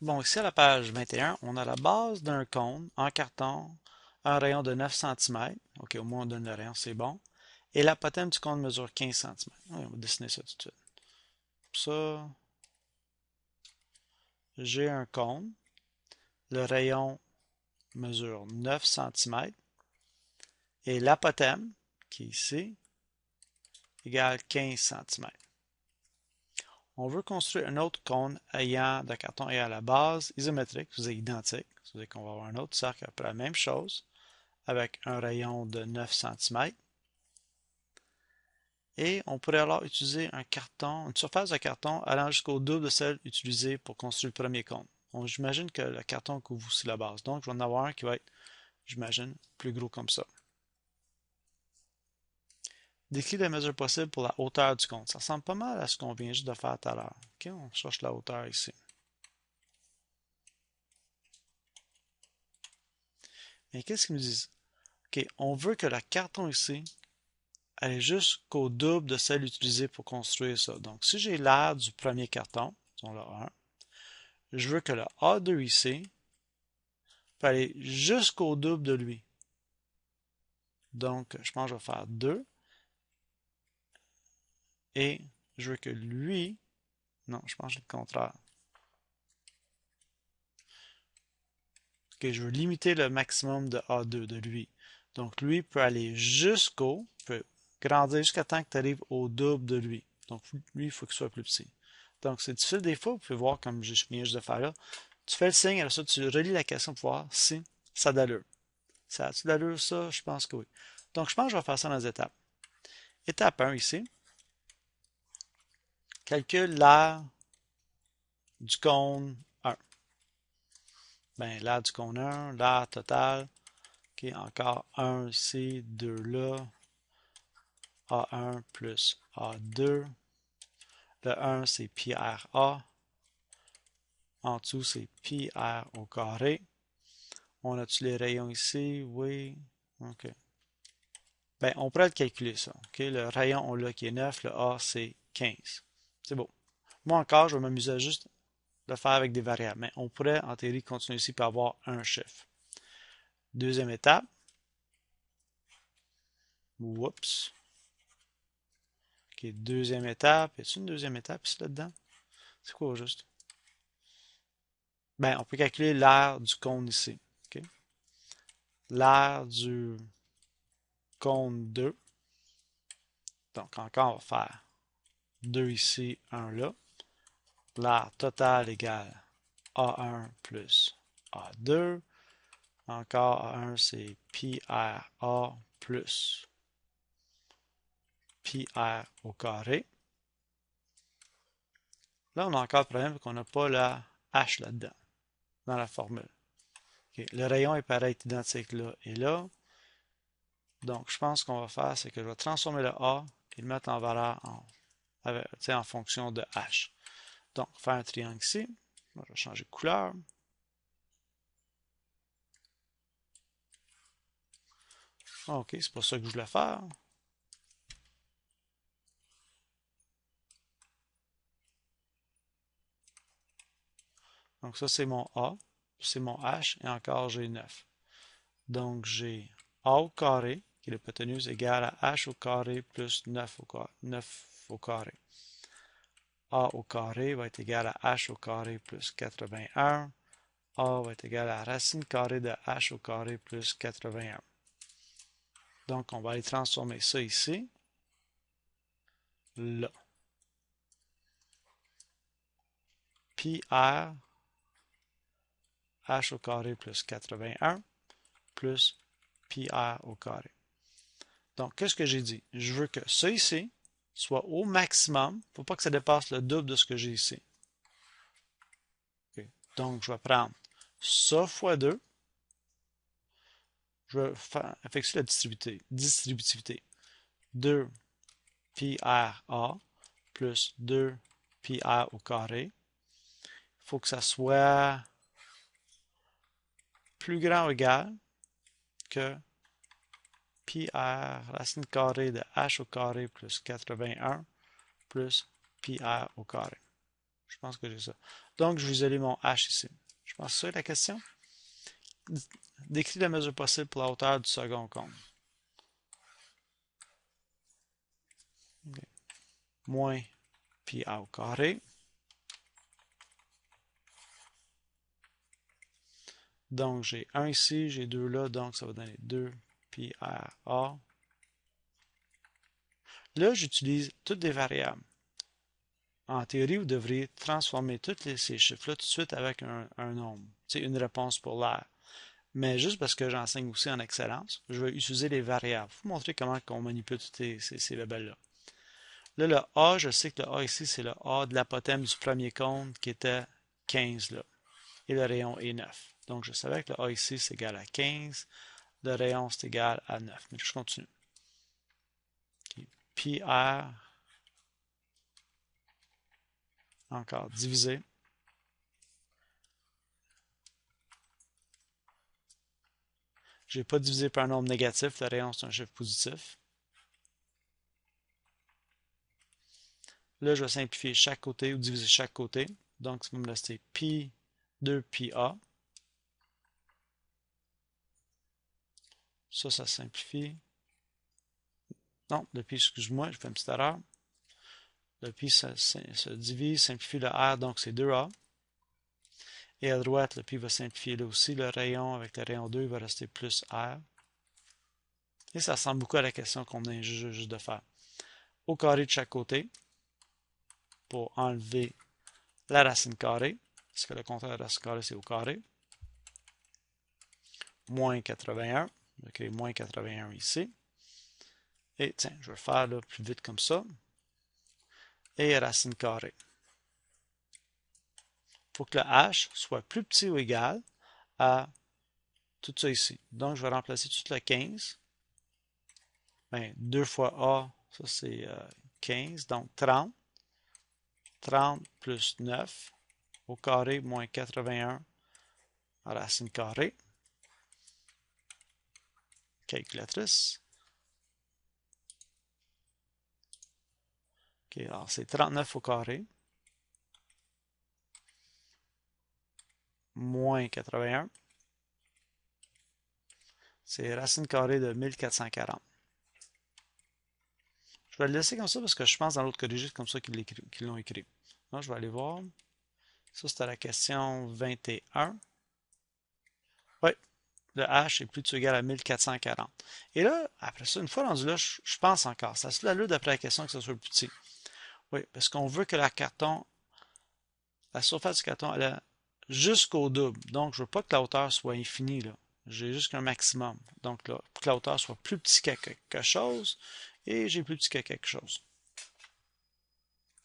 Bon, ici à la page 21, on a la base d'un cône en carton, un rayon de 9 cm. OK, au moins on donne le rayon, c'est bon. Et l'apotème du cône mesure 15 cm. On va dessiner ça tout de suite. Pour ça, j'ai un cône. Le rayon mesure 9 cm. Et l'apotème, qui est ici, égale 15 cm. On veut construire un autre cône ayant de carton et à la base isométrique, c'est identique. C'est-à-dire qu'on va avoir un autre cercle après la même chose, avec un rayon de 9 cm. Et on pourrait alors utiliser un carton, une surface de carton allant jusqu'au double de celle utilisée pour construire le premier cône. J'imagine que le carton couvre aussi la base. Donc, je vais en avoir un qui va être, j'imagine, plus gros comme ça. Décris la mesure possible pour la hauteur du cône. Ça ressemble pas mal à ce qu'on vient juste de faire tout à l'heure. OK, on cherche la hauteur ici. Mais qu'est-ce qu'ils nous disent? OK, on veut que le carton ici aille jusqu'au double de celle utilisée pour construire ça. Donc, si j'ai l'aire du premier carton, disons le 1, je veux que le A2 ici peut aller jusqu'au double de lui. Donc, je pense que je vais faire 2. Et je veux que lui... Non, je pense que c'est le contraire. Ok, je veux limiter le maximum de A2 de lui. Donc, lui peut aller peut grandir jusqu'à temps que tu arrives au double de lui. Donc, lui, il faut qu'il soit plus petit. Donc, c'est difficile des fois. Vous pouvez voir, comme je viens juste de faire là. Tu fais le signe, alors ça, tu relis la question pour voir si ça a d'allure. Ça a-tu d'allure, ça? Je pense que oui. Donc, je pense que je vais faire ça dans les étapes. Étape 1 ici. Calcule l'aire du cône 1. Ben, l'aire du cône 1, l'aire totale. OK, encore 1 ici, 2 là. A1 plus A2. Le 1, c'est pi r A. En dessous, c'est pi r au carré. On a-tu les rayons ici? Oui. OK. Ben, on pourrait le calculer, ça. OK, le rayon, on l'a qui est 9. Le A, c'est 15. C'est beau. Moi, encore, je vais m'amuser à juste le faire avec des variables. Mais on pourrait, en théorie, continuer ici pour avoir un chiffre. Deuxième étape. Oups. OK, deuxième étape. Y a-t-il une deuxième étape ici là-dedans? C'est quoi au juste? Ben, on peut calculer l'aire du cône ici. OK? L'aire du cône 2. Donc, encore, on va faire 2 ici, 1 là. L'aire totale égale A1 plus A2. Encore A1, c'est pi r A plus pi r au carré. Là, on a encore le problème qu'on n'a pas la h là-dedans, dans la formule. Okay. Le rayon est pareil, identique là et là. Donc, je pense qu'on va faire, c'est que je vais transformer le A et le mettre en valeur en fonction de h. Donc, faire un triangle ici. Je vais changer de couleur. OK, c'est pas ça que je voulais faire. Donc, ça, c'est mon A. C'est mon H. Et encore, j'ai 9. Donc, j'ai A au carré, qui est l'hypoténuse, égale à H au carré plus 9 au carré. A au carré va être égal à H au carré plus 81. A va être égal à la racine carrée de H au carré plus 81. Donc, on va aller transformer ça ici. Là. Pi R H au carré plus 81 plus pi r au carré. Donc, qu'est-ce que j'ai dit? Je veux que ça ici soit au maximum. Il ne faut pas que ça dépasse le double de ce que j'ai ici. Okay. Donc, je vais prendre ça fois 2. Je vais effectuer la distributivité. 2 pi r a plus 2 pi r au carré. Il faut que ça soit plus grand ou égal que pi r racine carrée de h au carré plus 81 plus pi r au carré. Je pense que j'ai ça. Donc, je vais isoler mon H ici. Je pense que c'est ça la question. Décris la mesure possible pour la hauteur du second cône. Okay. Moins pi A au carré. Donc, j'ai 1 ici, j'ai 2 là, donc ça va donner 2 pi r A. Là, j'utilise toutes des variables. En théorie, vous devriez transformer tous ces chiffres-là tout de suite avec un nombre. C'est une réponse pour l'air. Mais juste parce que j'enseigne aussi en excellence, je vais utiliser les variables. Je vais vous montrer comment on manipule tous ces labels-là. Là, le A, je sais que le A ici, c'est le A de l'apothème du premier cône qui était 15 là. Et le rayon est 9. Donc, je savais que le A ici, c'est égal à 15. Le rayon, c'est égal à 9. Mais je continue. Okay. Pi R, encore, divisé. Je n'ai pas divisé par un nombre négatif. Le rayon, c'est un chiffre positif. Là, je vais simplifier chaque côté ou diviser chaque côté. Donc, ça va me rester pi 2 pi A. Ça simplifie. Non, le pi, excuse-moi, je fais une petite erreur. Le pi se divise, simplifie le R, donc c'est 2A. Et à droite, le pi va simplifier là aussi. Le rayon avec le rayon 2 va rester plus R. Et ça ressemble beaucoup à la question qu'on vient juste de faire. Au carré de chaque côté, pour enlever la racine carrée, parce que le contraire de la racine carrée, c'est au carré. Moins 81. Ok, moins 81 ici. Et tiens, je vais le faire là, plus vite comme ça. Et racine carrée. Il faut que le h soit plus petit ou égal à tout ça ici. Donc, je vais remplacer tout le 15. Ben, 2 fois A, ça c'est 15, donc 30. 30 plus 9 au carré moins 81 en racine carrée. Calculatrice. Ok, alors c'est 39 au carré moins 81. C'est racine carrée de 1440. Je vais le laisser comme ça parce que je pense dans l'autre corrigé, c'est comme ça qu'ils l'ont écrit. Donc, je vais aller voir. Ça, c'était la question 21. Oui, le H est plus ou égal à 1440. Et là, après ça, une fois rendu là, je pense encore. Ça se l'allure d'après la question que ce soit plus petit. Oui, parce qu'on veut que la surface du carton, elle a jusqu'au double. Donc, je ne veux pas que la hauteur soit infinie, là. J'ai juste un maximum. Donc, là, pour que la hauteur soit plus petit que quelque chose, et j'ai plus petit que quelque chose.